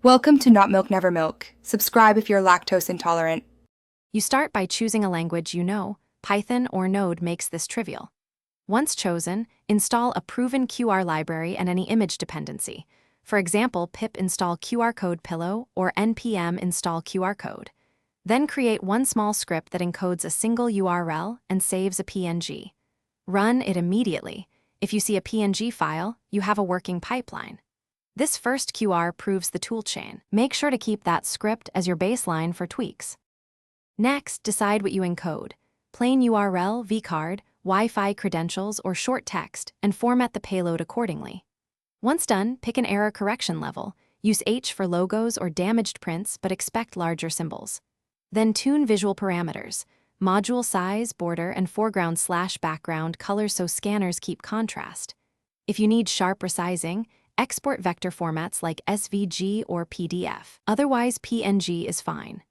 Welcome to Not Milk Never Milk. Subscribe if you're lactose intolerant. You start by choosing a language you know. Python or Node makes this trivial. Once chosen, install a proven QR library and any image dependency. For example, pip install QR code pillow or npm install QR code. Then create one small script that encodes a single URL and saves a PNG. Run it immediately. If you see a PNG file, you have a working pipeline. This first QR proves the toolchain. Make sure to keep that script as your baseline for tweaks. Next, decide what you encode: plain URL, vcard, Wi-Fi credentials, or short text, and format the payload accordingly. Once done, pick an error correction level. Use H for logos or damaged prints, but expect larger symbols. Then tune visual parameters: module size, border, and foreground/background colors so scanners keep contrast. If you need sharp resizing, export vector formats like SVG or PDF. Otherwise, PNG is fine.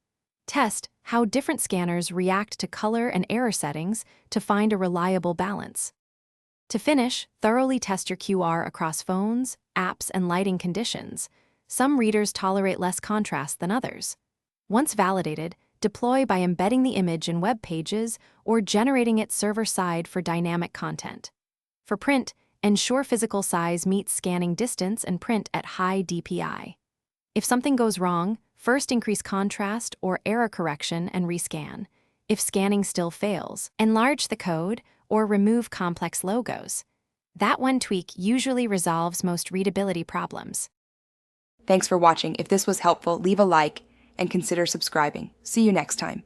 Test how different scanners react to color and error settings to find a reliable balance. To finish, thoroughly test your QR across phones, apps, and lighting conditions. Some readers tolerate less contrast than others. Once validated, deploy by embedding the image in web pages or generating it server-side for dynamic content. For print, ensure physical size meets scanning distance and print at high DPI. If something goes wrong, first increase contrast or error correction and rescan. If scanning still fails, enlarge the code or remove complex logos. That one tweak usually resolves most readability problems. Thanks for watching. If this was helpful, leave a like and consider subscribing. See you next time.